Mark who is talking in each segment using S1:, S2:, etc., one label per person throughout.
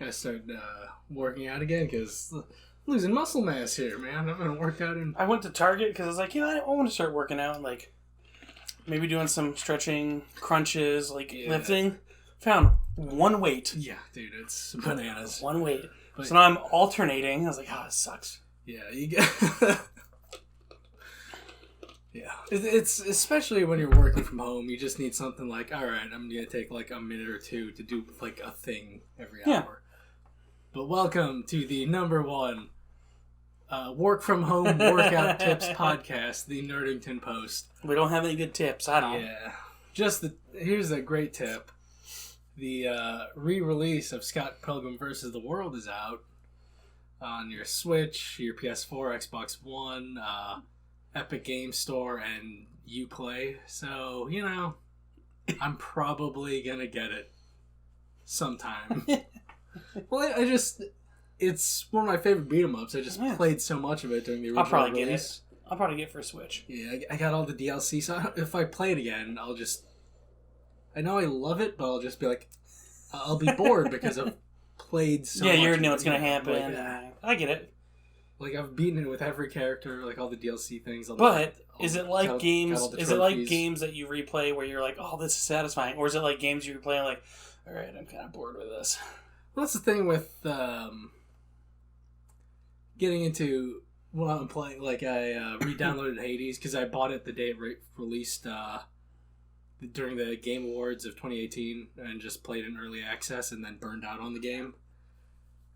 S1: Gotta start working out again because losing muscle mass here, man. I've been working out in.
S2: I went to Target because I was like, I want to start working out, like maybe doing some stretching, crunches, lifting. Found one weight.
S1: Yeah, dude, it's bananas.
S2: One weight. But, so now I'm alternating. I was like, this sucks.
S1: Yeah, you get. Yeah, it's especially when you're working from home. You just need something like, all right, I'm gonna take like a minute or two to do like a thing every hour. But welcome to the number one work from home workout tips podcast, the Nerdington Post.
S2: We don't have any good tips. I don't.
S1: Yeah, here's a great tip. The re-release of Scott Pilgrim vs. the World is out on your Switch, your PS4, Xbox One, Epic Game Store, and Uplay. So, I'm probably going to get it sometime. Well, it's one of my favorite beat-em-ups. I just played so much of it during the original release.
S2: I'll probably get it for Switch.
S1: Yeah, I got all the DLC, so if I play it again, I know I love it, but I'll just be like, I'll be bored because I've played so much.
S2: Yeah, you already know what's going to happen. I get it.
S1: Like, I've beaten it with every character, like all the DLC things.
S2: Is it like games that you replay where you're like, oh, this is satisfying? Or is it like games you replay like, all right, I'm kind of bored with this?
S1: Well, that's the thing with getting into what I'm playing. Like, I re-downloaded Hades because I bought it the day it released during the Game Awards of 2018 and just played in early access and then burned out on the game.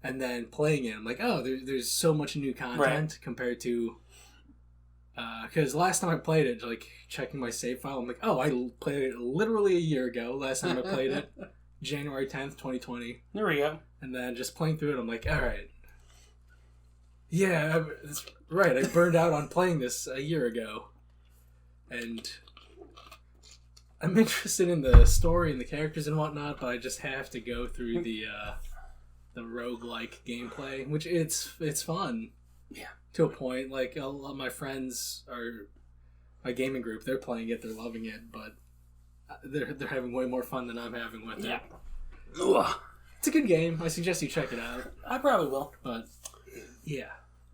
S1: And then playing it, I'm like, oh, there's so much new content compared to... Because last time I played it, like, checking my save file, I'm like, oh, I played it literally a year ago. Last time I played it, January 10th, 2020.
S2: There we go.
S1: And then just playing through it, I'm like, all right. Yeah, that's right. I burned out on playing this a year ago. And I'm interested in the story and the characters and whatnot, but I just have to go through the roguelike gameplay, which it's fun.
S2: Yeah.
S1: To a point. Like, a lot of my friends are my gaming group, they're playing it, they're loving it, but they're having way more fun than I'm having with it. Ugh. It's a good game. I suggest you check it out.
S2: I probably will.
S1: But, yeah.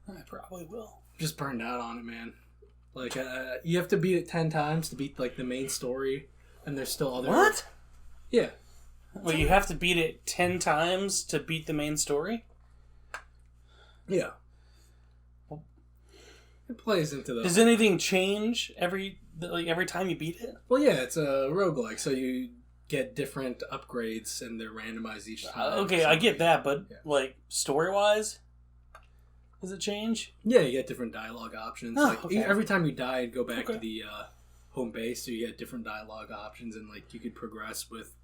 S2: I probably will.
S1: Just burned out on it, man. Like, you have to beat it 10 times to beat, like, the main story, and there's still other...
S2: What?
S1: Yeah.
S2: Well, you have to beat it 10 times to beat the main story?
S1: Yeah. It plays into the...
S2: Does anything change every time you beat it?
S1: Well, yeah, it's a roguelike, so you get different upgrades, and they're randomized each time.
S2: Okay, so, I get that, but, like, story-wise, does it change?
S1: Yeah, you get different dialogue options.
S2: Oh,
S1: like,
S2: okay.
S1: Every time you die, go back to the home base, so you get different dialogue options, and, like, you could progress with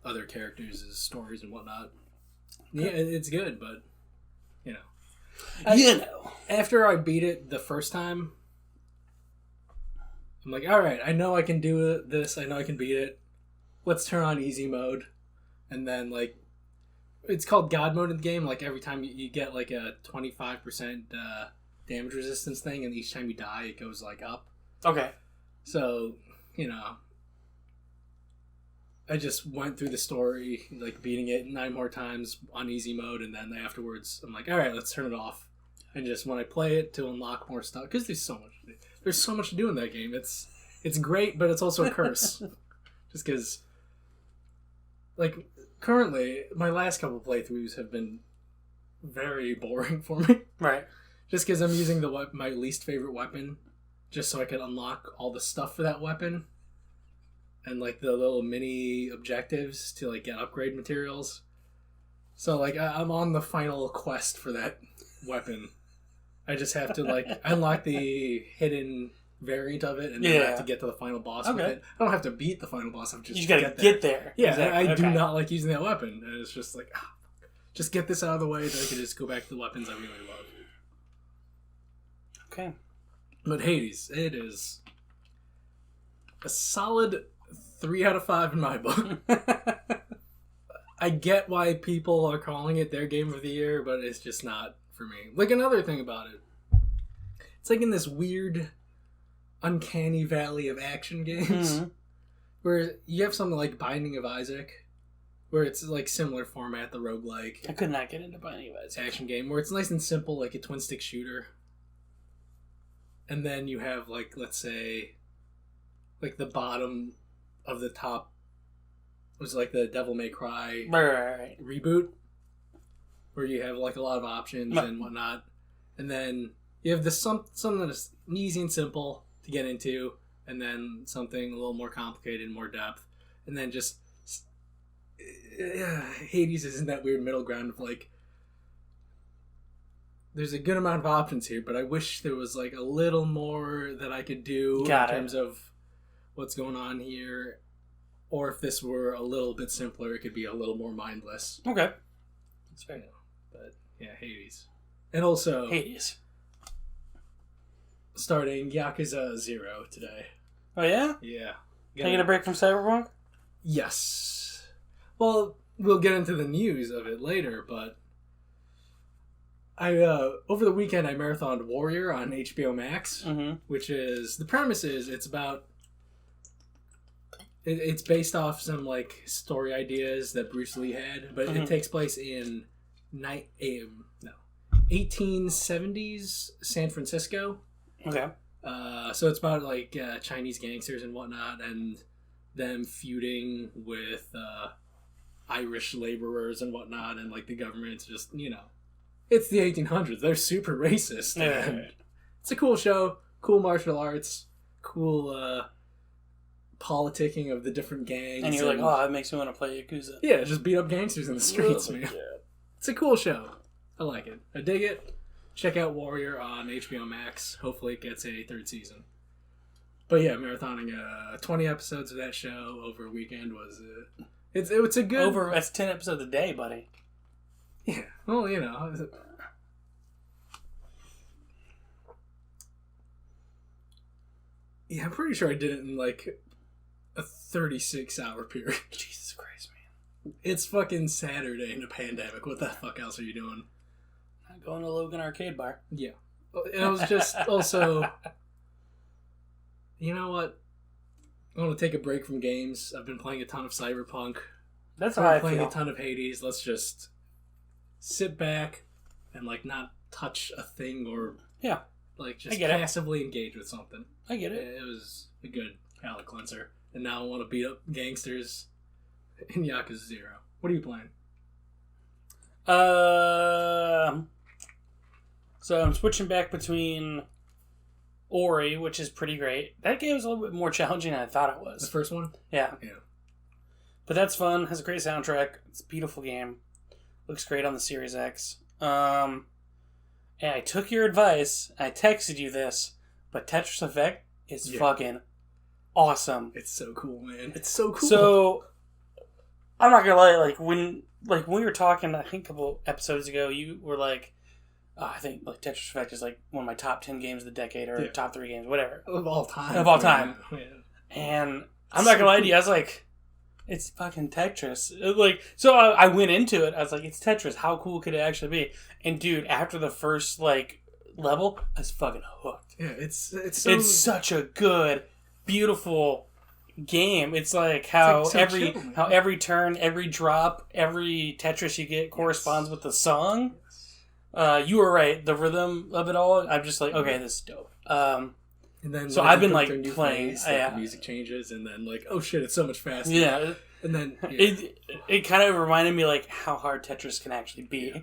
S1: other characters' stories and whatnot. Okay. Yeah, it's good, but, after I beat it the first time, I'm like, alright, I know I can do this, I know I can beat it. Let's turn on easy mode. And then, like, it's called God mode in the game. Like, every time you get, like, a 25% damage resistance thing, and each time you die, it goes, like, up.
S2: Okay.
S1: So, I just went through the story, like, beating it 9 more times on easy mode, and then afterwards, I'm like, alright, let's turn it off. And just when I play it to unlock more stuff, because there's so much to do in that game. It's great, but it's also a curse. Just because, like, currently, my last couple playthroughs have been very boring for me.
S2: Right.
S1: Just because I'm using my least favorite weapon, just so I can unlock all the stuff for that weapon. And, like, the little mini objectives to, like, get upgrade materials. So, like, I'm on the final quest for that weapon. I just have to, like, unlock the hidden variant of it, and then I have to get to the final boss with it. I don't have to beat the final boss. You just gotta get there. Yeah, exactly. I do not like using that weapon. And it's just like, just get this out of the way, then I can just go back to the weapons I really love.
S2: Okay.
S1: But Hades, it is a solid 3 out of 5 in my book. I get why people are calling it their game of the year, but it's just not for me. Like, another thing about it, it's like in this weird, uncanny valley of action games, where you have something like Binding of Isaac, where it's like similar format, the roguelike.
S2: I could not get into Binding of Isaac.
S1: Action game where it's nice and simple, like a twin stick shooter. And then you have like, let's say, like the bottom of the top was like the Devil May Cry
S2: Right.
S1: reboot, where you have like a lot of options and whatnot. And then you have this something that's easy and simple to get into, and then something a little more complicated, more depth, and then just Hades is in that weird middle ground of like, there's a good amount of options here, but I wish there was like a little more that I could do in terms of what's going on here, or if this were a little bit simpler, it could be a little more mindless.
S2: Okay,
S1: that's fair. But yeah, Hades, and also
S2: Hades
S1: starting Yakuza 0 today.
S2: Oh yeah?
S1: Yeah.
S2: Can I get a break from Cyberpunk?
S1: Yes. Well, we'll get into the news of it later, but I over the weekend I marathoned Warrior on HBO Max, which is, the premise is it's about, it's based off some like story ideas that Bruce Lee had, but it takes place in 1870s San Francisco.
S2: Okay.
S1: So it's about like Chinese gangsters and whatnot, and them feuding with Irish laborers and whatnot, and like the government's just, it's the 1800s. They're super racist.
S2: Yeah.
S1: It's a cool show, cool martial arts, cool politicking of the different gangs.
S2: And you're like, oh, that makes me want to play Yakuza.
S1: Yeah, just beat up gangsters in the streets, man. It's a cool show. I like it. I dig it. Check out Warrior on HBO Max. Hopefully it gets a third season. But yeah, marathoning 20 episodes of that show over a weekend was... It's a good...
S2: That's 10 episodes a day, buddy.
S1: Yeah, well, Yeah, I'm pretty sure I did it in like a 36-hour period.
S2: Jesus Christ, man.
S1: It's fucking Saturday in a pandemic. What the fuck else are you doing?
S2: Not going to Logan Arcade Bar.
S1: Yeah. And I was just also... You know what? I want to take a break from games. I've been playing a ton of Cyberpunk.
S2: That's how I
S1: playing
S2: feel.
S1: a ton of Hades. Let's just sit back and like not touch a thing or like just passively engage with something.
S2: I get it.
S1: It was a good palate cleanser. And now I want to beat up gangsters in Yakuza 0. What are you playing?
S2: So I'm switching back between Ori, which is pretty great. That game is a little bit more challenging than I thought it was.
S1: The first one?
S2: Yeah.
S1: Yeah.
S2: But that's fun. Has a great soundtrack. It's a beautiful game. Looks great on the Series X. And I took your advice. I texted you this, but Tetris Effect is fucking awesome.
S1: It's so cool, man. It's so cool.
S2: So I'm not gonna lie. When we were talking, I think a couple episodes ago, you were like, I think like Tetris Effect is like one of my top 10 games of the decade, or top 3 games, whatever.
S1: Of all time.
S2: Of all time. And I'm not gonna lie to you, I was like, it's fucking Tetris. So I went into it, I was like, it's Tetris, how cool could it actually be? And dude, after the first level, I was fucking hooked.
S1: Yeah, it's
S2: such a good, beautiful game. It's like how every turn, every drop, every Tetris you get corresponds with the song. You were right. The rhythm of it all, I'm just like, okay, this is dope.
S1: And then
S2: so I've been playing.
S1: The music changes, and then oh shit, it's so much faster.
S2: Yeah,
S1: and then
S2: it kind of reminded me how hard Tetris can actually be.
S1: Yeah.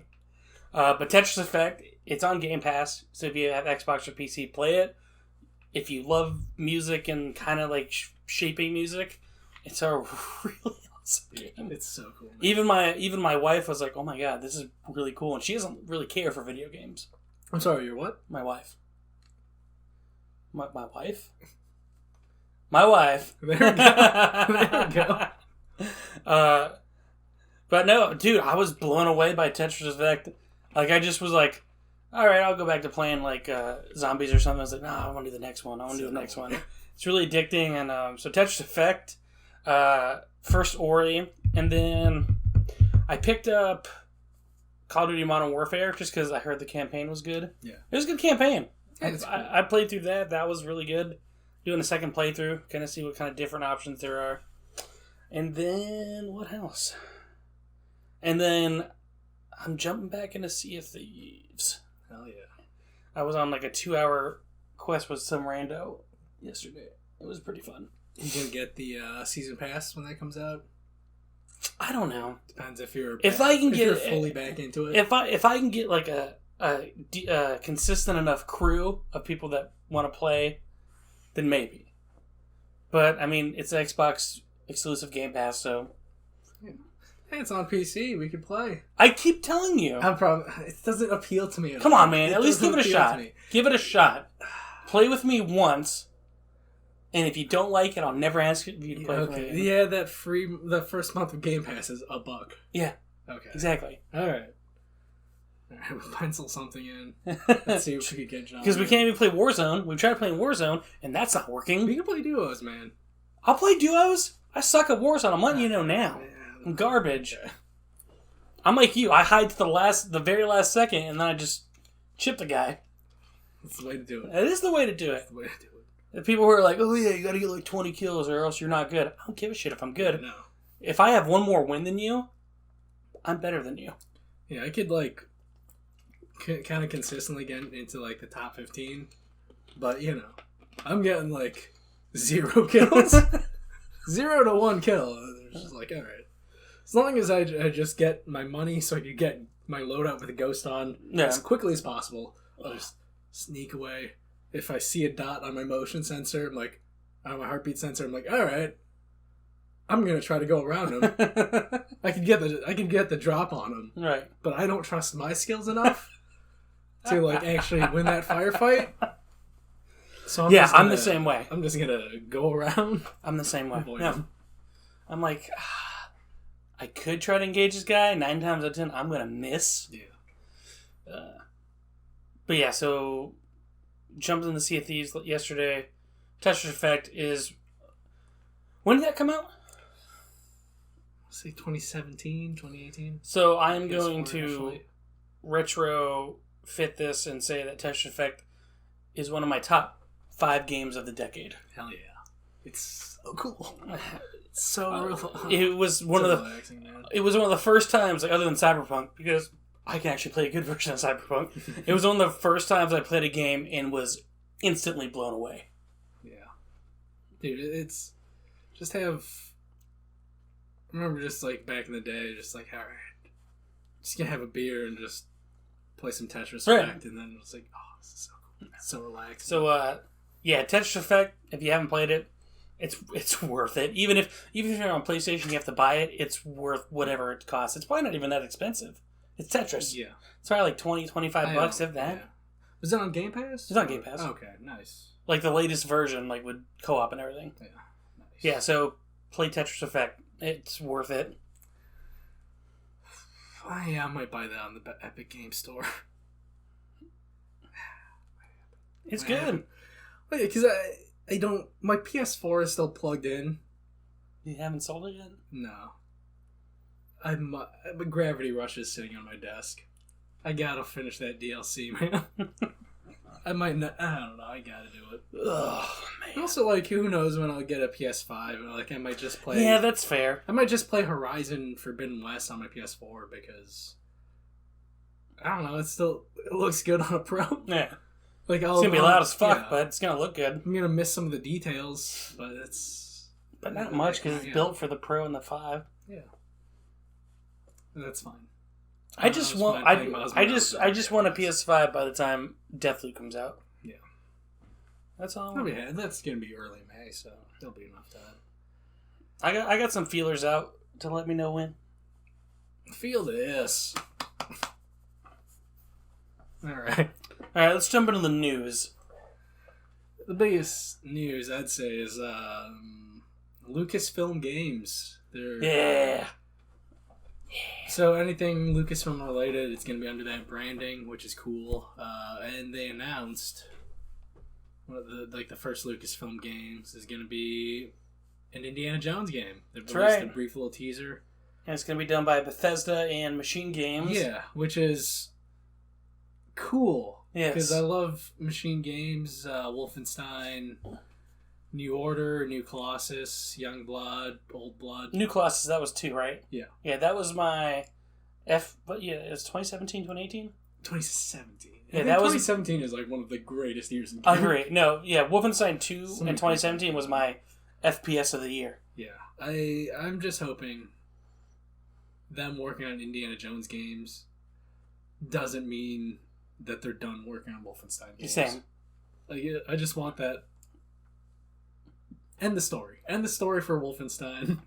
S2: But Tetris Effect, it's on Game Pass, so if you have Xbox or PC, play it. If you love music and kind of shaping music, it's a really awesome game.
S1: It's so cool, man.
S2: Even my wife was like, "Oh my god, this is really cool," and she doesn't really care for video games.
S1: I'm sorry, your what?
S2: My wife. My wife? My wife.
S1: There we go.
S2: But no, dude, I was blown away by Tetris Effect. I just was like, all right, I'll go back to playing zombies or something. I was like, no, I want to do the next one. I want to do the next one. It's really addicting. And so Tetris Effect, first Ori, and then I picked up Call of Duty Modern Warfare just because I heard the campaign was good.
S1: Yeah.
S2: It was a good campaign.
S1: Cool.
S2: I played through that. That was really good. Doing a second playthrough, kind of see what kind of different options there are. And then, what else? And then I'm jumping back into Sea of Thieves.
S1: Hell yeah.
S2: I was on like a 2-hour quest with some rando yesterday. It was pretty fun.
S1: You gonna get the season pass when that comes out?
S2: I don't know.
S1: Depends if you're
S2: fully
S1: back into it.
S2: If I can get like a consistent enough crew of people that want to play, then maybe. But I mean, it's an Xbox exclusive Game Pass, so
S1: hey, it's on PC. We could play.
S2: I keep telling you.
S1: It doesn't appeal to me.
S2: Come on, man. At least give it a shot. Give it a shot. Play with me once. And if you don't like it, I'll never ask you to play with me.
S1: Yeah, the first month of Game Pass is $1.
S2: Yeah.
S1: Okay.
S2: Exactly.
S1: All right, we'll pencil something in. Let's see if we can get John.
S2: Because we can't even play Warzone. We've tried playing Warzone, and that's not working.
S1: We can play duos, man.
S2: I'll play duos. I suck at Warzone. I'm letting you know now. I'm garbage.
S1: Okay.
S2: I'm like you. I hide to the very last second, and then I just chip the guy.
S1: That's the way to do it.
S2: It is the way to do it.
S1: That's the way to do it.
S2: The people who are like, oh yeah, you gotta get like 20 kills or else you're not good. I don't give a shit if I'm good.
S1: No.
S2: If I have one more win than you, I'm better than you.
S1: Yeah, I could like kind of consistently get into like the top 15, but you know, I'm getting like 0 kills. 0 to 1 kill. It's just like, all right. As long as I just get my money so I can get my loadout with a ghost on as quickly as possible, I'll just sneak away. If I see a dot on my motion sensor, I'm like, on my heartbeat sensor, I'm like, all right, I'm gonna try to go around him. I can get the drop on him,
S2: right?
S1: But I don't trust my skills enough to like actually win that firefight. So I'm
S2: the same way.
S1: I'm just gonna go around.
S2: I'm the same way. Yeah. I'm like, I could try to engage this guy. 9 times out of 10, I'm gonna miss.
S1: Yeah.
S2: But yeah, so jumped in the Sea of Thieves yesterday. Tetris Effect is... When did that come out?
S1: Say 2017, 2018.
S2: So I am going to retro fit this and say that Tetris Effect is one of my top 5 games of the decade.
S1: Hell yeah. It's so cool. It's so
S2: it was one of the first times, like, other than Cyberpunk, because I can actually play a good version of Cyberpunk. It was one of the first times I played a game and was instantly blown away.
S1: Yeah. Dude, it's... Just have... I remember just, like, back in the day, just like, alright, just gonna have a beer and just play some Tetris Effect, and then it's like, oh, this is so cool. It's so relaxing.
S2: So, yeah, Tetris Effect, if you haven't played it, it's worth it. Even if you're on PlayStation, you have to buy it, it's worth whatever it costs. It's probably not even that expensive. It's Tetris.
S1: Yeah.
S2: It's probably like $20-$25 if that. Yeah.
S1: Was it on Game Pass?
S2: It's on Game Pass.
S1: Okay, nice.
S2: Like the latest version, like with co-op and everything.
S1: Yeah, nice.
S2: Yeah, so play Tetris Effect. It's worth it.
S1: I might buy that on the Epic Game Store.
S2: It's good.
S1: Because I don't... My PS4 is still plugged in.
S2: You haven't sold it yet?
S1: No. Gravity Rush is sitting on my desk. I gotta finish that DLC, man. I might not... I don't know. I gotta do it.
S2: Ugh, man.
S1: Also, like, who knows when I'll get a PS5. Like, I might just play...
S2: Yeah, that's fair.
S1: I might just play Horizon Forbidden West on my PS4 because... I don't know. It looks good on a Pro.
S2: Yeah.
S1: Like,
S2: it's gonna be loud as fuck, but it's gonna look good.
S1: I'm gonna miss some of the details, but it's...
S2: But not much, because it's built for the Pro and the 5.
S1: Yeah. That's fine.
S2: I just want a PS5 by the time Deathloop comes out.
S1: Yeah.
S2: That's all.
S1: That's gonna be early May, so there'll be enough time.
S2: I got some feelers out to let me know when.
S1: Feel this. Alright,
S2: let's jump into the news.
S1: The biggest news, I'd say, is Lucasfilm Games.
S2: Yeah.
S1: So anything Lucasfilm related, it's going to be under that branding, which is cool. And they announced one of the first Lucasfilm games is going to be an Indiana Jones game. They released a brief little teaser.
S2: And it's going to be done by Bethesda and Machine Games.
S1: Yeah, which is cool.
S2: Yes.
S1: Because I love Machine Games, Wolfenstein, New Order, New Colossus, Young Blood, Old Blood.
S2: New Colossus, that was 2, right?
S1: Yeah.
S2: Yeah, that was my But yeah, it's 2017, 2018?
S1: 2017.
S2: Yeah, that was
S1: 2017 is like one of the greatest years in
S2: I
S1: gaming.
S2: agree. No, yeah, Wolfenstein 2 in 2017 was my FPS of the year.
S1: Yeah, I'm just hoping them working on Indiana Jones games doesn't mean that they're done working on Wolfenstein games.
S2: Same.
S1: Like, I just want that. End the story. End the story for Wolfenstein.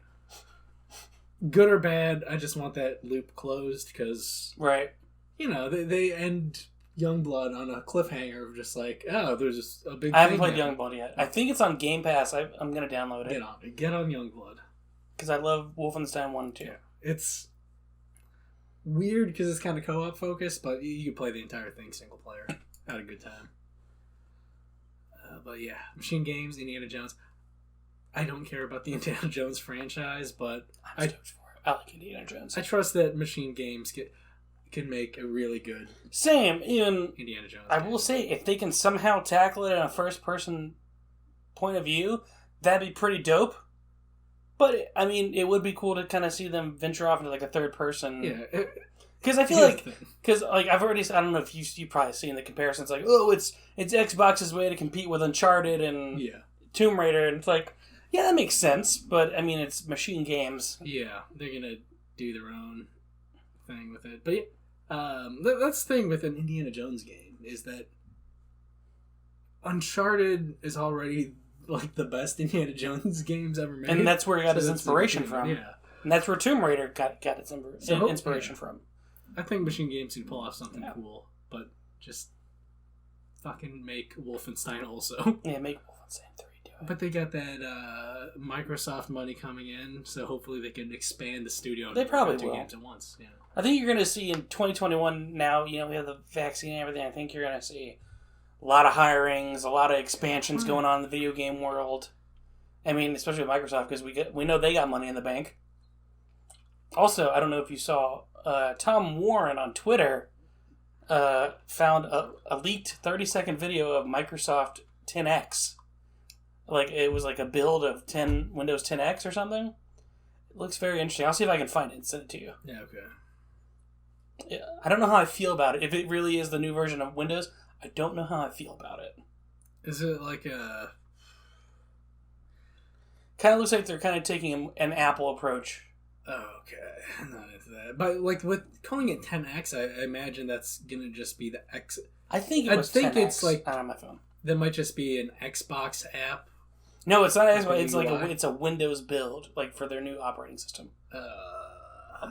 S1: Good or bad, I just want that loop closed because,
S2: right?
S1: You know, they end Youngblood on a cliffhanger of just like, oh, there's just a big.
S2: I haven't played Youngblood yet. I think it's on Game Pass. I'm gonna download it.
S1: Get on Youngblood because
S2: I love Wolfenstein 1 and 2.
S1: Yeah. It's weird because it's kind of co-op focused, but you can play the entire thing single player. Had a good time. But yeah, Machine Games, Indiana Jones. I don't care about the Indiana Jones franchise, but
S2: I'm stoked for it. I like Indiana Jones.
S1: I trust that Machine Games can make a really good
S2: Indiana
S1: Jones.
S2: I will say, if they can somehow tackle it in a first-person point of view, that'd be pretty dope. But, I mean, it would be cool to kind of see them venture off into, like, a third-person...
S1: Yeah.
S2: Because I feel like... Because, like, I've already... I don't know if you've probably seen the comparisons. Like, oh, it's Xbox's way to compete with Uncharted and Tomb Raider. And it's like, yeah, that makes sense. But, I mean, it's Machine Games.
S1: Yeah, they're going to do their own thing with it. But, that's the thing with an Indiana Jones game, is that Uncharted is already... like the best Indiana Jones games ever made,
S2: and that's where he got his inspiration from.
S1: Yeah,
S2: and that's where Tomb Raider got its inspiration from.
S1: I think Machine Games can pull off something cool, but just fucking make Wolfenstein also.
S2: Yeah, make Wolfenstein 3 do it.
S1: But they got that Microsoft money coming in, so hopefully they can expand the studio.
S2: They probably
S1: two
S2: will.
S1: games at once. Yeah.
S2: I think you're going to see in 2021 now. You know, we have the vaccine and everything. I think you're going to see a lot of hirings, a lot of expansions going on in the video game world. I mean, especially with Microsoft, because we know they got money in the bank. Also, I don't know if you saw, Tom Warren on Twitter found a leaked 30-second video of Microsoft 10X. Like, it was like a build of Windows 10X or something. It looks very interesting. I'll see if I can find it and send it to you.
S1: Yeah, okay.
S2: Yeah, I don't know how I feel about it. If it really is the new version of Windows, I don't know how I feel about it.
S1: Is it like a...
S2: Kind of looks like they're kind of taking an Apple approach.
S1: Oh, okay. I'm not into that. But like with calling it 10X, I imagine that's going to just be the X...
S2: I think it's like...
S1: Not on my phone. That might just be an Xbox app.
S2: No, it's not Xbox. It's like it's a Windows build, like for their new operating system.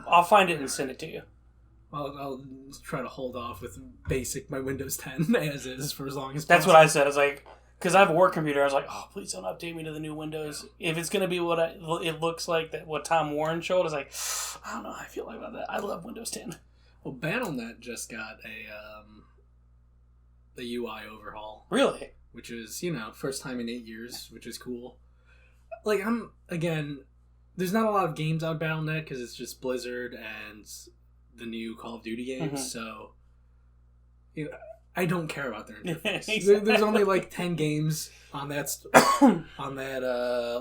S2: I'll find it and send it to you.
S1: I'll try to hold off with my Windows 10 as is for as long as possible.
S2: That's what I said. I was like, because I have a work computer, I was like, oh, please don't update me to the new Windows. If it's going to be what it looks like, what Tom Warren showed, I was like, I don't know how I feel about that. I love Windows 10.
S1: Well, BattleNet just got a UI overhaul.
S2: Really?
S1: Which is, first time in 8 years, which is cool. Like, there's not a lot of games on BattleNet because it's just Blizzard and the new Call of Duty games, so I don't care about their interface. Exactly. There's only like 10 games on that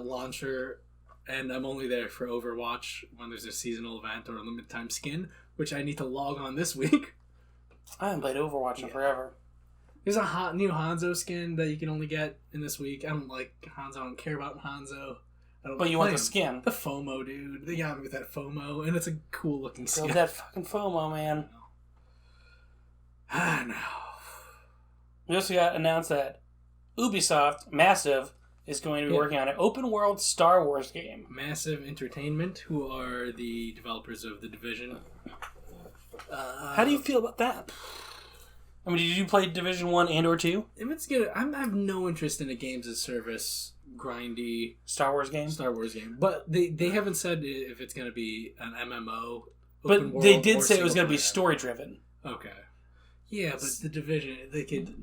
S1: launcher, and I'm only there for Overwatch when there's a seasonal event or a limited time skin, which I need to log on this week.
S2: I haven't played Overwatch in forever.
S1: There's a new Hanzo skin that you can only get in this week. I don't like Hanzo. I don't care about Hanzo.
S2: But you want the skin.
S1: The FOMO, dude. They got me with that FOMO, and it's a cool looking skin.
S2: That fucking FOMO, man.
S1: I know.
S2: We also got announced that Ubisoft, Massive, is going to be working on an open world Star Wars game.
S1: Massive Entertainment, who are the developers of The Division.
S2: How do you feel about that? I mean, did you play Division 1 and or 2?
S1: If it's good, I have no interest in a games as service grindy
S2: Star Wars game.
S1: But they haven't said if it's going to be an MMO.
S2: But they did say it was going to be story driven.
S1: Okay. Yeah, but The Division,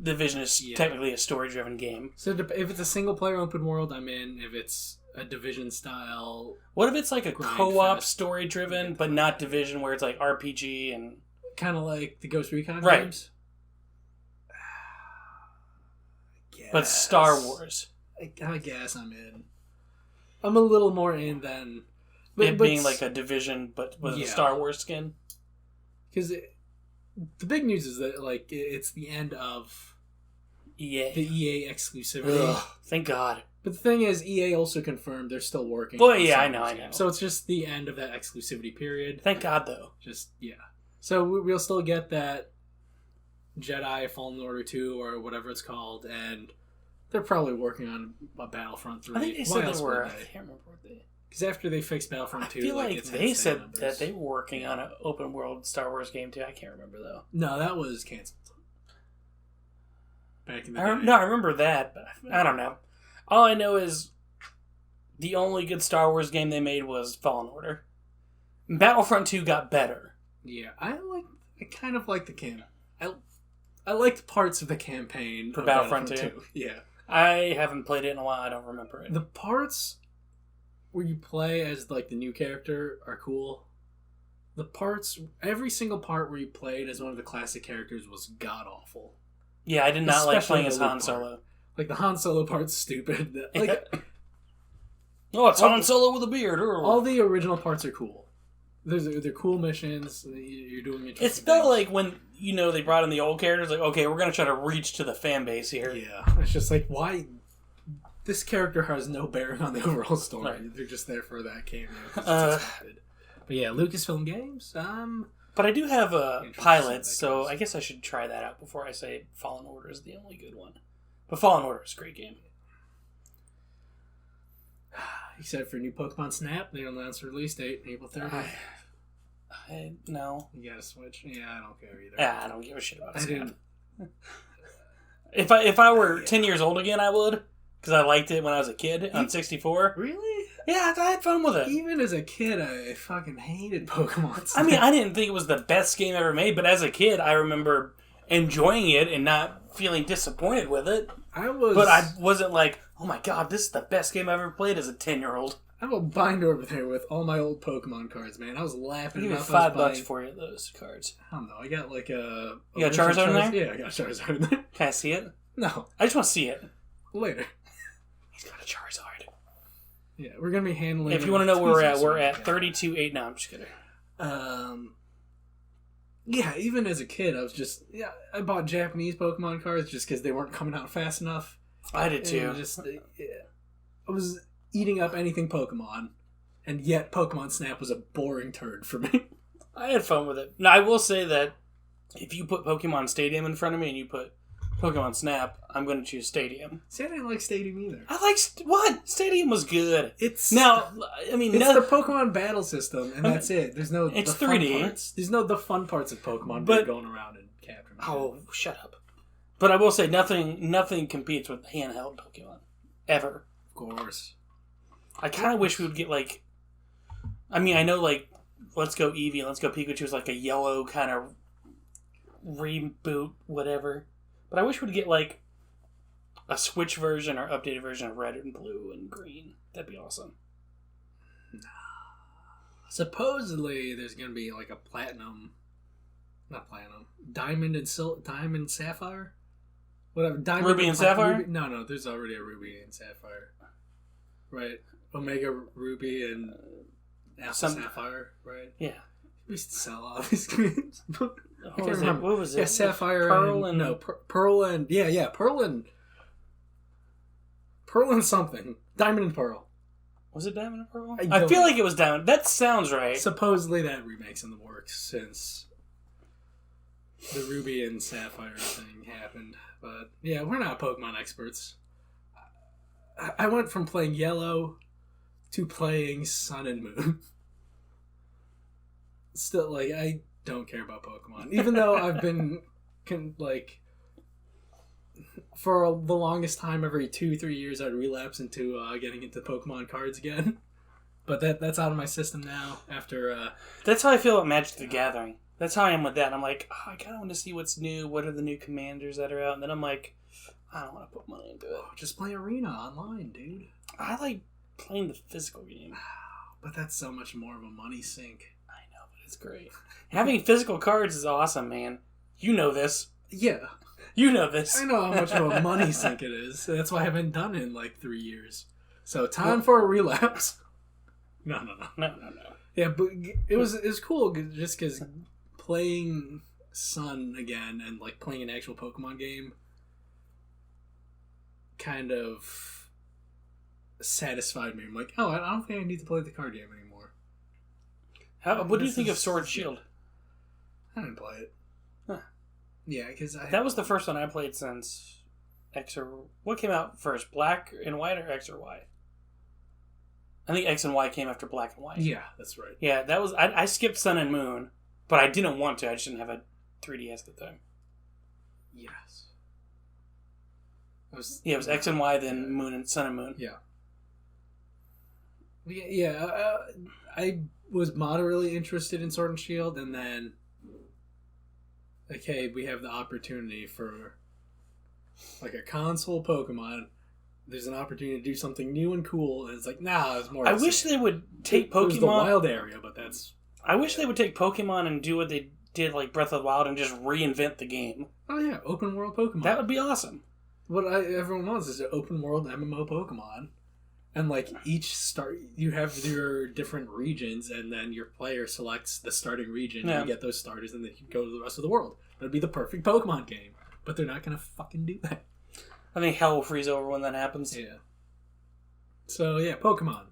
S2: Division is technically a story driven game.
S1: So if it's a single player open world, I'm in. If it's a Division style,
S2: what if it's like a co-op story driven, but not Division, where it's like RPG and
S1: kind of like the Ghost Recon games?
S2: But Star Wars.
S1: I guess I'm in. I'm a little more in than...
S2: It being like a Division, but with a Star Wars skin?
S1: Because the big news is that like it's the end of
S2: EA.
S1: the EA exclusivity.
S2: Ugh, thank God.
S1: But the thing is, EA also confirmed they're still working.
S2: Well,
S1: on
S2: yeah, I
S1: some
S2: know,
S1: of
S2: I
S1: those
S2: know.
S1: games. So it's just the end of that exclusivity period.
S2: Thank God, though.
S1: Just, yeah. So we'll still get that Jedi Fallen Order 2 or whatever it's called, and they're probably working on a Battlefront 3.
S2: I think they
S1: Why
S2: said
S1: else
S2: they
S1: would
S2: were. I can't remember what they...
S1: Because after they fixed Battlefront 2,
S2: I feel like
S1: it's
S2: they
S1: had
S2: said
S1: numbers.
S2: that they were working on an open world Star Wars game, too. I can't remember, though.
S1: No, that was canceled. Back in the day.
S2: I remember that, but I don't know. All I know is the only good Star Wars game they made was Fallen Order. Battlefront 2 got better.
S1: Yeah, I kind of like the campaign. I liked parts of the campaign
S2: For
S1: of
S2: Battlefront 2?
S1: Yeah.
S2: I haven't played it in a while. I don't remember it.
S1: The parts where you play as like the new character are cool. The parts, every single part where you played as one of the classic characters was god awful.
S2: Yeah, I did not like
S1: Especially
S2: playing as
S1: the Luke
S2: Han Solo.
S1: Like the Han Solo part's stupid. Like
S2: Oh, it's Han Solo with a beard.
S1: all the original parts are cool. They're cool missions. You're doing interesting
S2: It felt
S1: things.
S2: like when, they brought in the old characters, like, okay, we're going to try to reach to the fan base here.
S1: Yeah, it's just like, why? This character has no bearing on the overall story.
S2: Right.
S1: They're just there for that cameo. But yeah, Lucasfilm Games.
S2: But I do have
S1: Interesting
S2: pilots,
S1: that
S2: so
S1: goes.
S2: I guess I should try that out before I say Fallen Order is the only good one. But Fallen Order is a great game.
S1: Except for new Pokemon Snap, they announced the release date, April 30th.
S2: No.
S1: You gotta switch. Yeah, I don't care either.
S2: Yeah, I don't give a shit about
S1: I
S2: Snap.
S1: didn't.
S2: If I were 10 years old again, I would. Because I liked it when I was a kid on 64.
S1: Really?
S2: Yeah, I had fun with it.
S1: Even as a kid, I fucking hated Pokemon Snap.
S2: I mean, I didn't think it was the best game ever made, but as a kid, I remember enjoying it and not feeling disappointed with it. But I wasn't like, oh my god, this is the best game I've ever played as a 10-year-old.
S1: I have a binder over there with all my old Pokemon cards, man. I was laughing.
S2: Give me
S1: about
S2: $5 for you, those cards.
S1: I don't know. I got like a.
S2: You got Charizard in there?
S1: Yeah, I got Charizard in there.
S2: Can I see it?
S1: No,
S2: I just want to see it.
S1: later.
S2: He's got a Charizard.
S1: Yeah, we're gonna be handling.
S2: If you want to know where we're at 32.8 now. I'm just kidding.
S1: Yeah, even as a kid, I bought Japanese Pokemon cards just because they weren't coming out fast enough.
S2: I did too.
S1: I was eating up anything Pokemon, and yet Pokemon Snap was a boring turd for me.
S2: I had fun with it. Now, I will say that if you put Pokemon Stadium in front of me and you put Pokemon Snap, I'm going to choose Stadium.
S1: See, I didn't like Stadium either.
S2: I like... What? Stadium was good.
S1: It's
S2: Now, I mean...
S1: It's the Pokemon battle system, and that's it. There's no
S2: It's
S1: the
S2: 3D.
S1: Fun parts. There's no the fun parts of Pokemon
S2: But-
S1: going around and capturing.
S2: Oh, shut up. But I will say, nothing competes with handheld Pokemon. Ever.
S1: Of course.
S2: I kind of wish we would get, like... I mean, I know, like, Let's Go Eevee, Let's Go Pikachu is like a yellow kind of reboot, whatever. But I wish we'd get, like, a Switch version or updated version of Red and Blue and Green. That'd be awesome.
S1: Supposedly, there's gonna be like a Diamond and Diamond Sapphire, whatever. Diamond
S2: Ruby and Sapphire?
S1: Ruby, no, there's already a Ruby and Sapphire, right? Omega Ruby and Alpha Sapphire, right?
S2: Yeah.
S1: We used to sell all these games.
S2: What was it?
S1: Yeah, Sapphire
S2: Pearl
S1: and no, Pearl and Pearl and something. Diamond and Pearl.
S2: Was it Diamond and Pearl?
S1: I
S2: I feel
S1: don't
S2: like it was Diamond. That sounds right.
S1: Supposedly that remake's in the works since the Ruby and Sapphire thing happened. But yeah, we're not Pokemon experts. I went from playing Yellow to playing Sun and Moon. Still, like, I don't care about Pokemon. Even though I've been, for the longest time, every 2-3 years, I'd relapse into getting into Pokemon cards again. But that's out of my system now after...
S2: That's how I feel about Magic the Gathering. That's how I am with that. I'm like, I kind of want to see what's new. What are the new commanders that are out? And then I'm like, I don't want to put money into it.
S1: Just play Arena online, dude.
S2: I like playing the physical game.
S1: But that's so much more of a money sink.
S2: I know, but it's great. Having physical cards is awesome, man. You know this.
S1: Yeah.
S2: You know this.
S1: I know how much of a money sink it is. That's why I haven't done it in like 3 years. So time for a relapse. No.
S2: No.
S1: Yeah, but it was cool just because playing Sun again and like playing an actual Pokemon game kind of satisfied me. I'm like, oh, I don't think I need to play the card game anymore.
S2: What do you think of Sword and Shield?
S1: I didn't play it.
S2: Huh.
S1: Yeah, because
S2: that was the first one I played since X or... What came out first, Black and White or X or Y? I think X and Y came after Black and White.
S1: Yeah, that's right.
S2: Yeah, that was... I skipped Sun and Moon, but I didn't want to. I just didn't have a 3DS at the time.
S1: Yes.
S2: It was X and Y, then Moon and Sun and Moon.
S1: Yeah. I was moderately interested in Sword and Shield, and then, like, hey, we have the opportunity for, like, a console Pokemon. There's an opportunity to do something new and cool, and it's like, nah, it's more.
S2: I wish they would take Pokemon.
S1: It was the wild area, but that's.
S2: I wish they would take Pokemon and do what they did, like Breath of the Wild, and just reinvent the game.
S1: Oh yeah, open world Pokemon.
S2: That would be awesome.
S1: What everyone wants is an open world MMO Pokemon. And, like, you have your different regions, and then your player selects the starting region, and you get those starters, and then you can go to the rest of the world. That'd be the perfect Pokemon game. But they're not going to fucking do that.
S2: I think hell will freeze over when that happens.
S1: Yeah. So, yeah, Pokemon.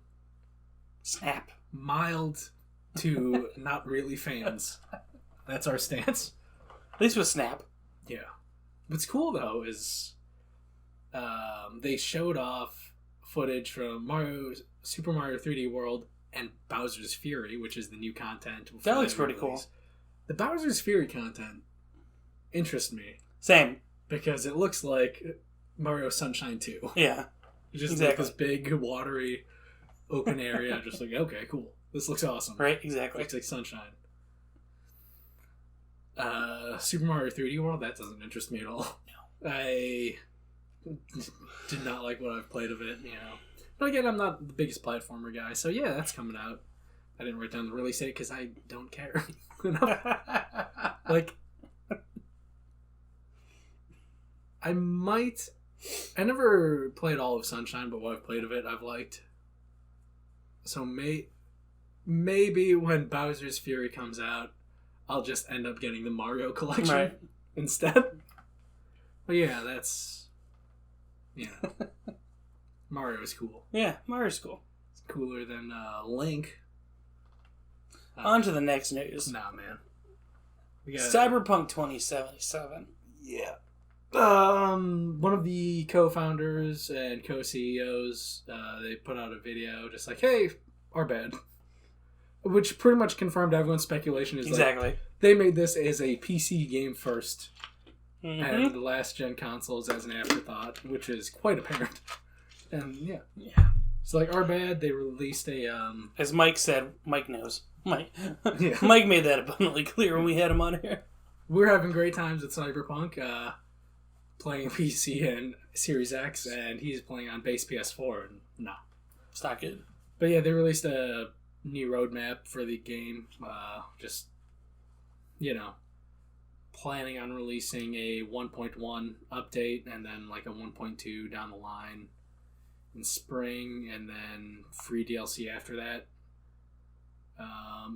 S2: Snap.
S1: Mild to not really fans. That's our stance.
S2: At least with Snap.
S1: Yeah. What's cool, though, is they showed off footage from Super Mario 3D World and Bowser's Fury, which is the new content.
S2: That looks pretty cool.
S1: The Bowser's Fury content interests me.
S2: Same.
S1: Because it looks like Mario Sunshine 2.
S2: Yeah.
S1: Just exactly. Like this big, watery, open area. Just like, okay, cool. This looks awesome.
S2: Right, exactly.
S1: Looks like Sunshine. Super Mario 3D World, that doesn't interest me at all. No. I did not like what I've played of it, you know. But again, I'm not the biggest platformer guy, so yeah, that's coming out. I didn't write down the release date because I don't care. Like, I never played all of Sunshine, but what I've played of it, I've liked. So maybe when Bowser's Fury comes out, I'll just end up getting the Mario collection instead. But yeah, that's... Yeah. Mario is cool.
S2: Yeah, Mario's cool.
S1: It's cooler than Link.
S2: On to the next news.
S1: Nah, man.
S2: Cyberpunk 2077.
S1: Yeah. One of the co-founders and co-CEOs, they put out a video just like, hey, our bad. Which pretty much confirmed everyone's speculation. Is
S2: exactly.
S1: Like, they made this as a PC game first. Mm-hmm. And the last gen consoles as an afterthought, which is quite apparent. And yeah. So like, our bad, they released a
S2: as Mike said, Mike knows. Mike
S1: yeah.
S2: Mike made that abundantly clear when we had him on here.
S1: We're having great times at Cyberpunk, playing PC and Series X, and he's playing on base PS4, and no.
S2: It's not good.
S1: But yeah, they released a new roadmap for the game, just, you know, planning on releasing a 1.1 update and then like a 1.2 down the line in spring, and then free DLC after that.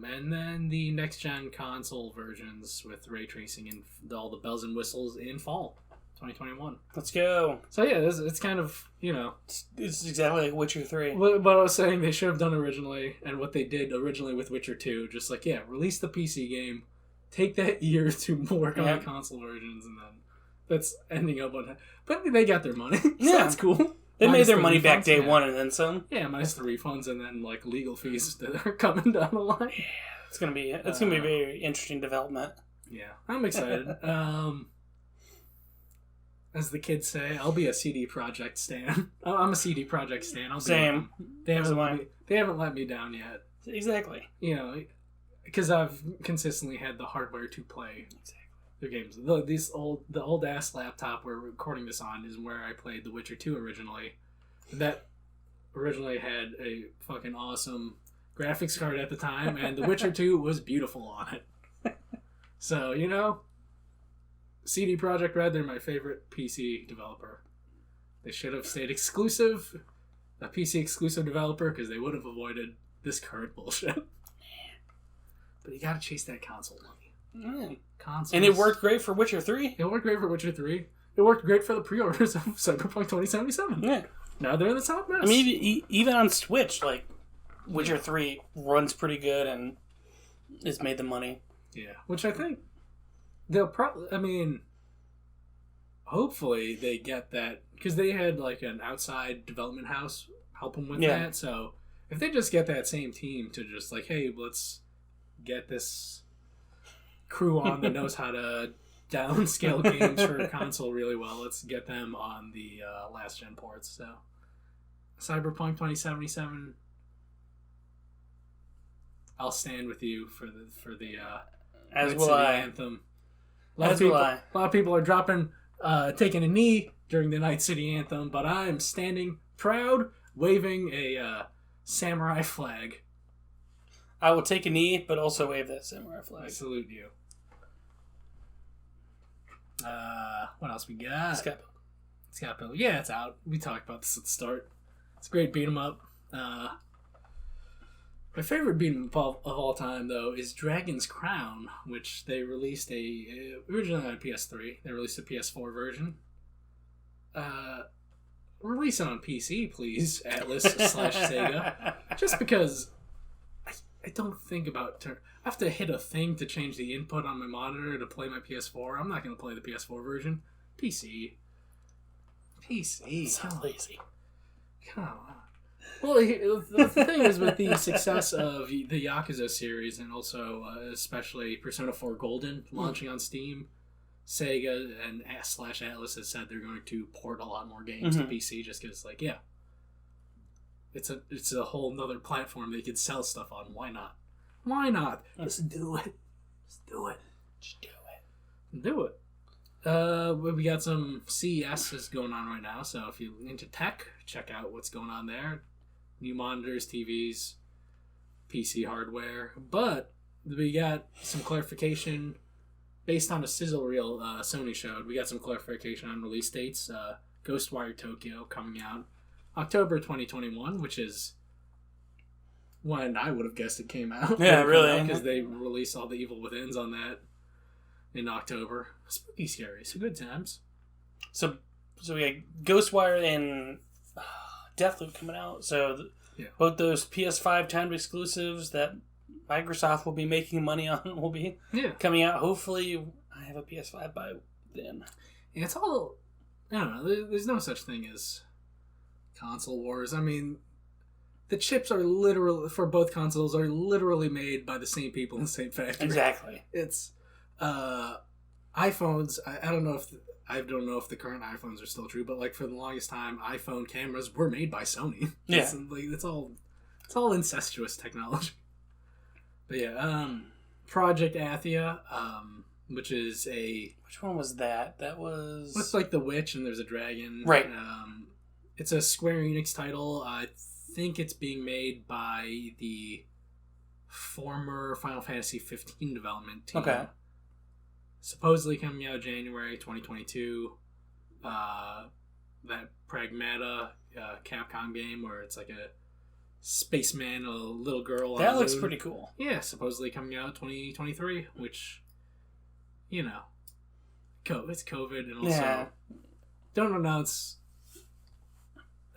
S1: And then the next gen console versions with ray tracing and all the bells and whistles in fall 2021.
S2: Let's go.
S1: So yeah, it's kind of, you know,
S2: it's exactly like Witcher 3.
S1: What I was saying they should have done originally, and what they did originally with Witcher 2, just like, yeah, release the PC game, take that year to work on the console versions, and then that's ending up on... But they got their money, so that's cool.
S2: They made their money back day one and then some.
S1: Yeah, minus the refunds and then like legal fees that are coming down the line.
S2: Yeah, it's gonna be a very interesting development.
S1: Yeah, I'm excited. As the kids say, I'll be a CD Projekt stan. I'm a CD Projekt stan.
S2: Same.
S1: They haven't let me down yet.
S2: Exactly.
S1: You know, because I've consistently had the hardware to play their games. The old ass laptop we're recording this on is where I played The Witcher 2 originally. That originally had a fucking awesome graphics card at the time, and The Witcher 2 was beautiful on it. So, you know, CD Projekt Red, they're my favorite PC developer. They should have stayed exclusive, a PC exclusive developer, because they would have avoided this current bullshit. But you gotta chase that console money. consoles.
S2: And it worked great for Witcher 3.
S1: It worked great for Witcher 3. It worked great for the pre-orders of Cyberpunk 2077.
S2: Yeah.
S1: Now they're in the top mess.
S2: I mean, even on Switch, like, Witcher 3 runs pretty good and it's made the money.
S1: Yeah, which I think they'll probably... I mean, hopefully they get that... Because they had, like, an outside development house help them with that. So if they just get that same team to just, like, hey, let's get this crew on that knows how to downscale games for a console really well, let's get them on the last-gen ports. So Cyberpunk 2077... I'll stand with you for the
S2: As
S1: Night
S2: will
S1: City
S2: I.
S1: Anthem.
S2: As will I.
S1: A lot of people are taking a knee during the Night City Anthem, but I am standing proud, waving a samurai flag.
S2: I will take a knee, but also wave that samurai flag.
S1: I salute you. What else we got? Scott Pilgrim. Yeah, it's out. We talked about this at the start. It's a great beat 'em up. My favorite beat 'em up of all time, though, is Dragon's Crown, which they released originally on PS3. They released a PS4 version. Release it on PC, please, Atlas/Sega. Just because I don't think about... I have to hit a thing to change the input on my monitor to play my PS4. I'm not going to play the PS4 version. PC.
S2: So lazy.
S1: Come on. Well, the thing is, with the success of the Yakuza series, and also especially Persona 4 Golden launching on Steam, Sega and /Atlas has said they're going to port a lot more games to PC, just because, like, yeah, it's a whole nother platform they could sell stuff on. Why not? Why not? Just do it. Just do it. Just do it. Do it. We got some CES going on right now, so if you're into tech, check out what's going on there. New monitors, TVs, PC hardware. But we got some clarification based on a sizzle reel Sony showed. We got some clarification on release dates. Ghostwire Tokyo coming out October 2021, which is when I would have guessed it came out.
S2: Yeah, really.
S1: Because they released all the Evil Withins on that in October. Spooky scary. So good times.
S2: So we got Ghostwire and Deathloop coming out. So both those PS5 timed exclusives that Microsoft will be making money on will be coming out. Hopefully, I have a PS5 by then. And
S1: it's all... I don't know. There's no such thing as console wars. I mean, the chips are literally... For both consoles are literally made by the same people in the same factory.
S2: Exactly.
S1: It's... iPhones... I don't know if... I don't know if the current iPhones are still true, but like for the longest time, iPhone cameras were made by Sony.
S2: Yeah,
S1: it's all incestuous technology. But yeah, Projekt Athia, which is
S2: which one was that? That was
S1: it's like the witch and there's a dragon.
S2: Right.
S1: It's a Square Enix title. I think it's being made by the former Final Fantasy 15 development team.
S2: Okay.
S1: Supposedly coming out January 2022. That Pragmata Capcom game where it's like a spaceman, a little girl.
S2: That looks pretty cool.
S1: Yeah, supposedly coming out 2023, which, you know, it's COVID and also don't announce.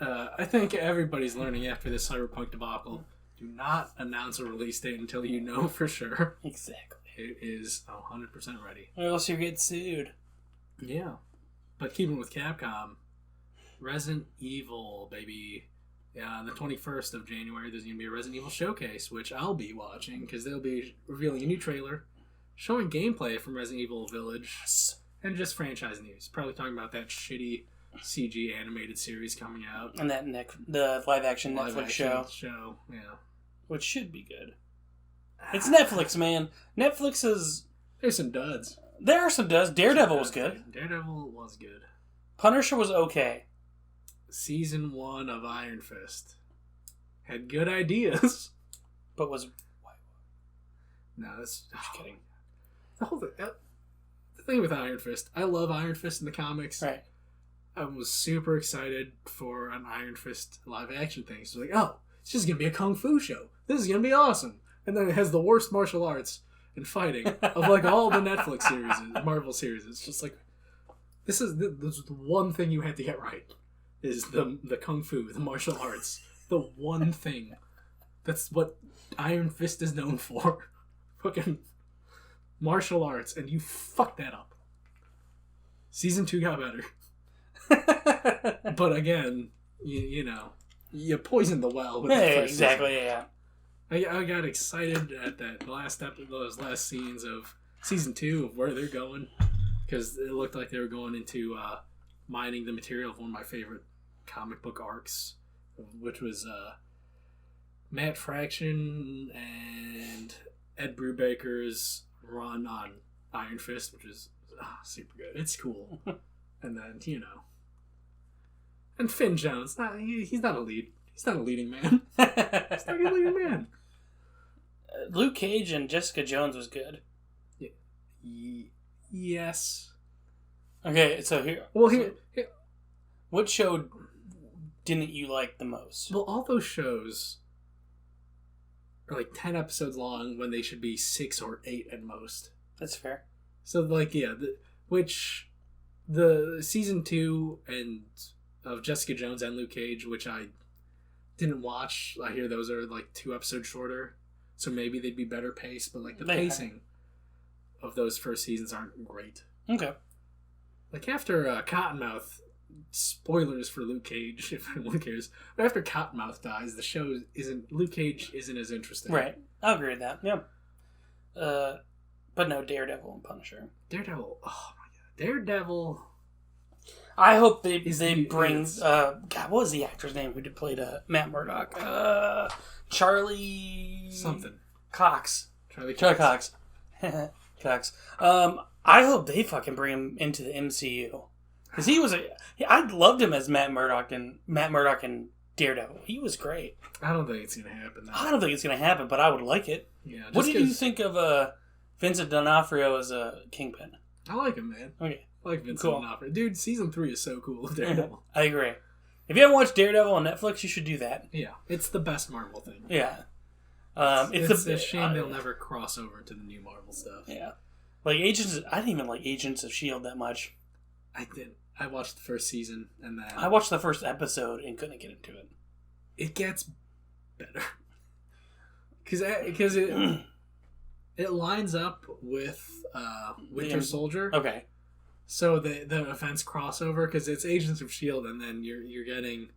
S1: I think everybody's learning after this Cyberpunk debacle. Do not announce a release date until you know for sure.
S2: Exactly.
S1: It is 100% ready.
S2: Or else you get sued.
S1: Yeah. But keeping with Capcom, Resident Evil, baby. On the 21st of January, there's going to be a Resident Evil showcase, which I'll be watching, because they'll be revealing a new trailer, showing gameplay from Resident Evil Village, and just franchise news. Probably talking about that shitty CG animated series coming out.
S2: And that the live-action Netflix
S1: show, yeah.
S2: Which should be good. It's Netflix, man. Netflix is...
S1: There's some duds.
S2: There are some duds. Daredevil was good.
S1: Daredevil was good.
S2: Punisher was okay.
S1: Season 1 of Iron Fist had good ideas.
S2: But was...
S1: No, that's...
S2: Just kidding.
S1: The whole thing... The thing with Iron Fist, I love Iron Fist in the comics.
S2: Right.
S1: I was super excited for an Iron Fist live action thing. So like, oh, it's just going to be a kung fu show. This is going to be awesome. And then it has the worst martial arts. and fighting of like all the Netflix series, Marvel series. It's just like this is the one thing you had to get right is the kung fu, the martial arts. The one thing. That's what Iron Fist is known for. Fucking martial arts, and you fucked that up. Season 2 got better. But again, you know, you poisoned the well with the first
S2: exactly,
S1: season.
S2: yeah.
S1: I got excited at those last scenes of season 2 of where they're going, because it looked like they were going into mining the material of one of my favorite comic book arcs, which was Matt Fraction and Ed Brubaker's run on Iron Fist, which is super good. It's cool. And then, you know, and Finn Jones, he's not a lead. He's not a leading man. He's not a leading man.
S2: Luke Cage and Jessica Jones was good.
S1: Yes.
S2: Okay, so here.
S1: Well, here.
S2: What show didn't you like the most?
S1: Well, all those shows are like 10 episodes long when they should be 6 or 8 at most.
S2: That's fair.
S1: So, like, yeah, the season 2 and of Jessica Jones and Luke Cage, which I didn't watch. I hear those are like 2 episodes shorter, so maybe they'd be better paced. But like the pacing of those first seasons aren't great.
S2: Okay.
S1: Like after Cottonmouth, spoilers for Luke Cage if anyone cares. But after Cottonmouth dies, the show Luke Cage isn't as interesting.
S2: Right, I'll agree with that. Yeah. But no, Daredevil and Punisher.
S1: Daredevil. Oh my god, Daredevil.
S2: I hope they bring God, what was the actor's name who played Matt Murdock? Charlie
S1: something.
S2: Cox.
S1: Charlie
S2: Cox. Cox. I hope they fucking bring him into the MCU because he was I loved him as Matt Murdock and Daredevil. He was great.
S1: I don't think it's gonna happen.
S2: I don't think it's gonna happen, but I would like it.
S1: Yeah.
S2: What did you think of Vincent D'Onofrio as a Kingpin?
S1: I like him, man.
S2: Okay.
S1: I like Vincent D'Onofrio. Dude, season 3 is so cool of Daredevil.
S2: I agree. If you haven't watched Daredevil on Netflix, you should do that.
S1: Yeah. It's the best Marvel thing.
S2: Yeah.
S1: It's a shame they'll never cross over to the new Marvel stuff.
S2: Yeah. Like I didn't even like Agents of S.H.I.E.L.D. that much.
S1: I did. I watched the first season and then...
S2: I watched the first episode and couldn't get into it.
S1: It gets better. Because it lines up with Winter Soldier.
S2: Okay.
S1: So the events cross over because it's Agents of S.H.I.E.L.D. and then you're getting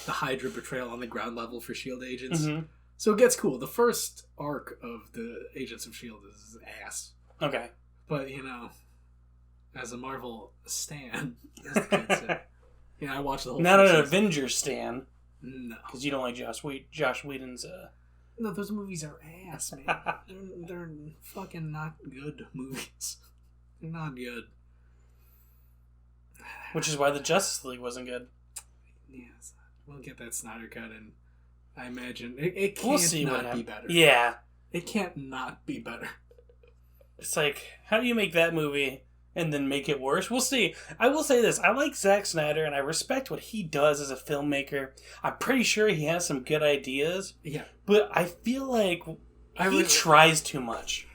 S1: the Hydra betrayal on the ground level for S.H.I.E.L.D. agents. Mm-hmm. So it gets cool. The first arc of the Agents of S.H.I.E.L.D. is ass. Okay. But, you know, as a Marvel stan, as the kids say, I watched the whole
S2: Not an Avengers stan.
S1: No.
S2: Because you don't like Josh Whedon's...
S1: No, those movies are ass, man. they're fucking not good movies. They're not good.
S2: Which is why the Justice League wasn't good.
S1: Yes. We'll get that Snyder cut, and I imagine it can't not be better.
S2: Yeah.
S1: It can't not be better.
S2: It's like, how do you make that movie and then make it worse? We'll see. I will say this. I like Zack Snyder, and I respect what he does as a filmmaker. I'm pretty sure he has some good ideas. Yeah. But I feel like he tries too much.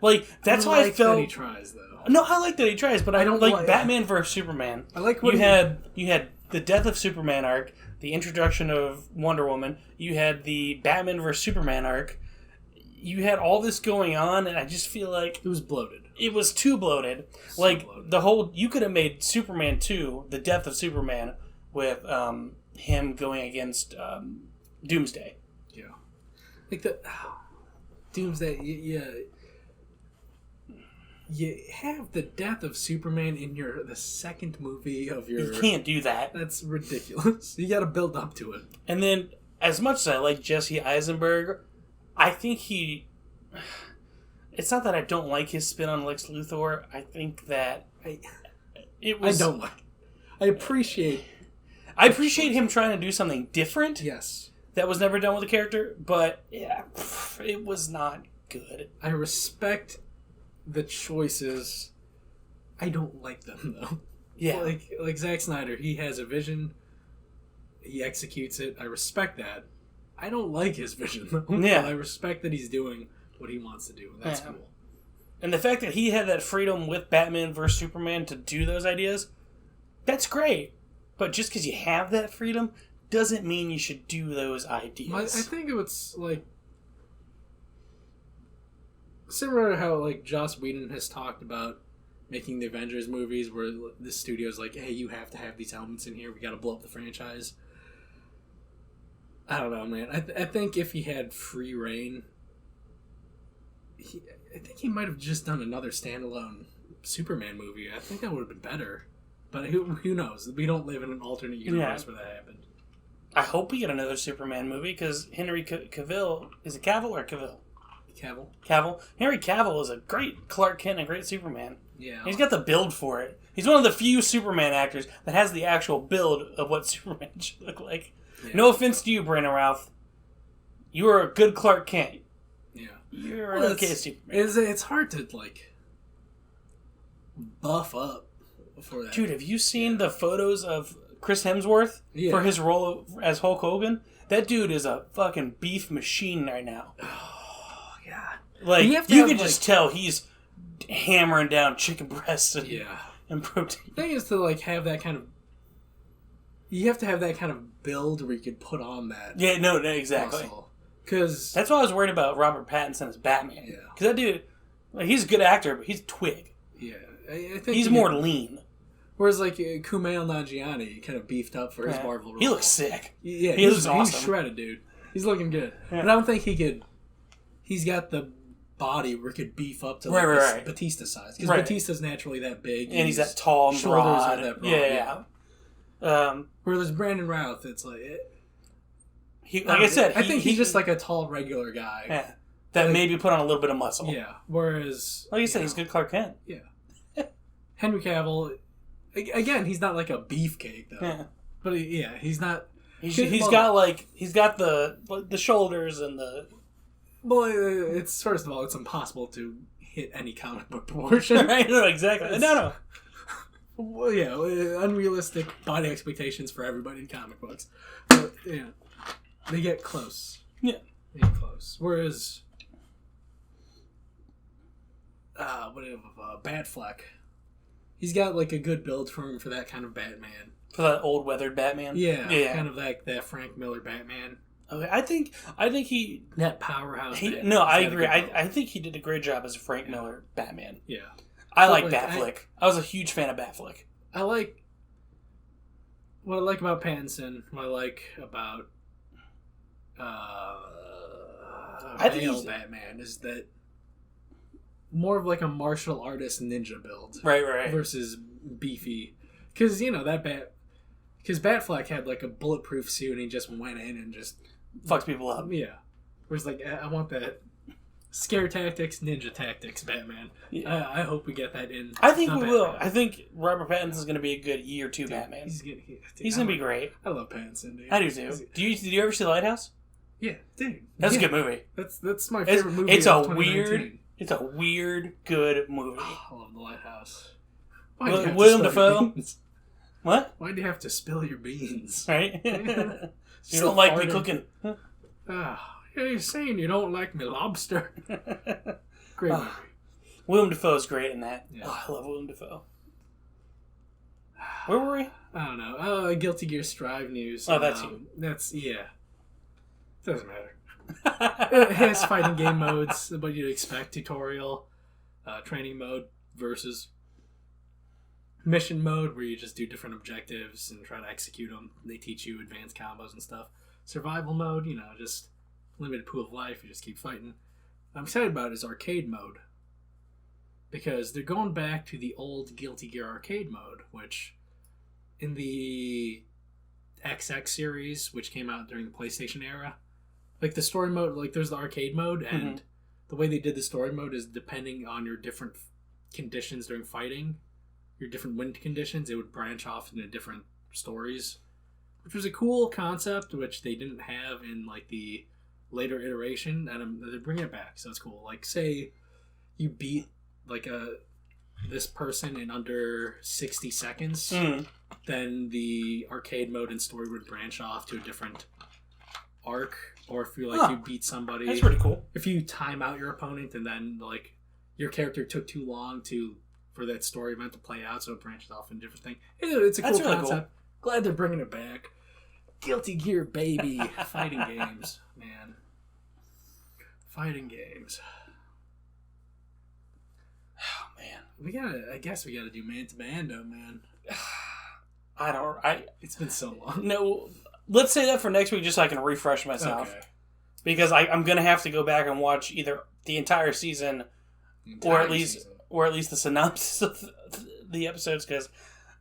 S2: Like, that's why I felt...
S1: that he tries, though.
S2: No, I like that he tries, but I don't like Batman vs. Superman.
S1: I like what
S2: you had the Death of Superman arc, the introduction of Wonder Woman, you had the Batman vs. Superman arc, you had all this going on, and I just feel like...
S1: It was bloated.
S2: It was too bloated. The whole... You could have made Superman 2, the Death of Superman, with him going against Doomsday.
S1: Yeah. Like the... Doomsday, You have the Death of Superman in the second movie of your...
S2: You can't do that.
S1: That's ridiculous. You gotta build up to it.
S2: And then, as much as I like Jesse Eisenberg, I think he... It's not that I don't like his spin on Lex Luthor. I think that... I don't like it. I appreciate him trying to do something different.
S1: Yes.
S2: That was never done with the character, but yeah, it was not good.
S1: I respect the choices. I don't like them, though. Yeah. Like Zack Snyder, he has a vision. He executes it. I respect that. I don't like his vision, though. Yeah. I respect that he's doing what he wants to do, and that's cool.
S2: And the fact that he had that freedom with Batman vs. Superman to do those ideas, that's great. But just because you have that freedom doesn't mean you should do those ideas.
S1: I think it's like similar to how like Joss Whedon has talked about making the Avengers movies, where the studio's like, "Hey, you have to have these elements in here. We got to blow up the franchise." I don't know, man. I think if he had free reign, I think he might have just done another standalone Superman movie. I think that would have been better. But who knows? We don't live in an alternate universe where that happened.
S2: I hope we get another Superman movie, because Henry Cavill... Is it Cavill or Cavill? Cavill. Henry Cavill is a great Clark Kent and a great Superman.
S1: Yeah.
S2: He's got the build for it. He's one of the few Superman actors that has the actual build of what Superman should look like. Yeah. No offense to you, Brandon Routh. You are a good Clark Kent.
S1: Yeah.
S2: You're an okay Superman.
S1: It's hard to, like, buff up for that.
S2: Dude, have you seen the photos of Chris Hemsworth for his role as Hulk Hogan? That dude is a fucking beef machine right now.
S1: Oh, God.
S2: Like, you can just tell he's hammering down chicken breasts and protein.
S1: The thing is to, like, have that kind of... You have to have that kind of build where you could put on that.
S2: Yeah, no, exactly.
S1: Because
S2: that's why I was worried about Robert Pattinson as Batman.
S1: Yeah.
S2: Because that dude, like, he's a good actor, but he's a twig.
S1: Yeah. I think
S2: he's more lean.
S1: Whereas, like, Kumail Nanjiani kind of beefed up for his Marvel role.
S2: He looks sick.
S1: Yeah,
S2: he looks awesome.
S1: He's shredded, dude. He's looking good. Yeah. But I don't think he could... He's got the body where he could beef up to like Batista size. Because Batista's naturally that big.
S2: And he's that tall and
S1: shoulders
S2: broad.
S1: are that broad.
S2: Yeah.
S1: Whereas Brandon Routh, it's like...
S2: I said,
S1: I think he's just like a tall, regular guy.
S2: Yeah. That maybe put on a little bit of muscle.
S1: Yeah. Whereas...
S2: Like you said, he's good Clark Kent.
S1: Yeah. Henry Cavill... Again, he's not like a beefcake, though. Yeah. But he's not...
S2: He's got the shoulders and the...
S1: Well, it's first of all, it's impossible to hit any comic book proportion.
S2: Right? No, exactly. No.
S1: Well, yeah, unrealistic body expectations for everybody in comic books. But, yeah, they get close.
S2: Yeah.
S1: They get close. Whereas, Batfleck, he's got like a good build for him for that kind of Batman.
S2: For that old weathered Batman?
S1: Yeah. Kind of like that Frank Miller Batman.
S2: Okay, I think he...
S1: That powerhouse Batman.
S2: No, I agree. I think he did a great job as a Frank Miller Batman.
S1: Yeah.
S2: I like Batfleck. I was a huge fan of Batfleck.
S1: What I like about Pattinson, what I like about male Batman is that more of like a martial artist ninja build.
S2: Right.
S1: Versus beefy. Because, because Batfleck had like a bulletproof suit and he just went in and just...
S2: Fucks people up.
S1: Yeah. Whereas like, I want that scare tactics, ninja tactics Batman. Yeah. I hope we get that in.
S2: I think we will. I think Robert Pattinson is going to be a good year 2 Batman.
S1: He's
S2: going to be great.
S1: I love Pattinson, dude.
S2: I do too. Did you ever see Lighthouse?
S1: Yeah, dude.
S2: That's a good movie.
S1: That's my favorite movie.
S2: It's a weird, good movie.
S1: Oh, I love The Lighthouse.
S2: William Dafoe. What?
S1: Why'd you have to spill your beans?
S2: Right? You don't like me cooking.
S1: You're saying you don't like me lobster. Great movie.
S2: William Dafoe's great in that.
S1: Yeah.
S2: I love William Dafoe. Where were we?
S1: I don't know. Guilty Gear Strive news.
S2: Oh, that's you.
S1: Doesn't matter. It has fighting game modes, what you'd expect. Tutorial, training mode versus mission mode, where you just do different objectives and try to execute them. They teach you advanced combos and stuff. Survival mode, just limited pool of life. You just keep fighting. What I'm excited about is arcade mode, because they're going back to the old Guilty Gear arcade mode, which in the XX series, which came out during the PlayStation era, like the story mode, like there's the arcade mode, and the way they did the story mode is depending on your different conditions during fighting, your different wind conditions, it would branch off into different stories, which was a cool concept, which they didn't have in like the later iteration, and they're bringing it back, so it's cool. Like, say you beat like this person in under 60 seconds, then the arcade mode and story would branch off to a different arc. Or if you you beat somebody,
S2: that's pretty cool.
S1: If you time out your opponent and then like your character took too long for that story event to play out, so it branches off in different things. It's a cool
S2: really
S1: concept. Cool. Glad they're bringing it back. Guilty Gear, baby. Fighting games, man. Fighting games.
S2: Oh man,
S1: I guess we gotta do man to man, though, man.
S2: It's
S1: been so long.
S2: No, let's say that for next week, just so I can refresh myself. Okay. Because I'm gonna have to go back and watch either the entire season, or at least the synopsis of the episodes. Because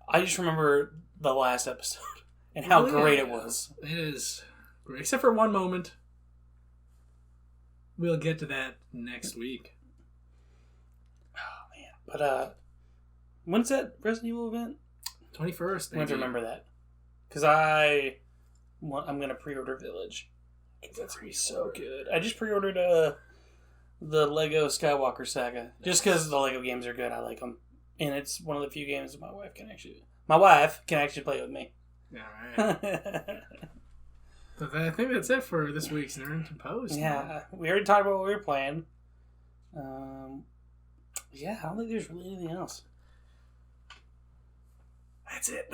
S2: I just remember the last episode and how great it was.
S1: It is great, except for one moment. We'll get to that next week.
S2: Oh man! But when's that Resident Evil event?
S1: 21st.
S2: I want to remember that because I'm gonna pre-order Village. That's gonna be so good. I just pre-ordered the Lego Skywalker Saga just because the Lego games are good. I like them, and it's one of the few games that my wife can actually play with me.
S1: All right. But I think that's it for this week's Nerdington Post.
S2: Yeah, we already talked about what we were playing. Yeah, I don't think there's really anything else.
S1: That's it.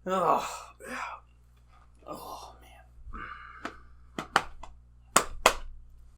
S2: Oh.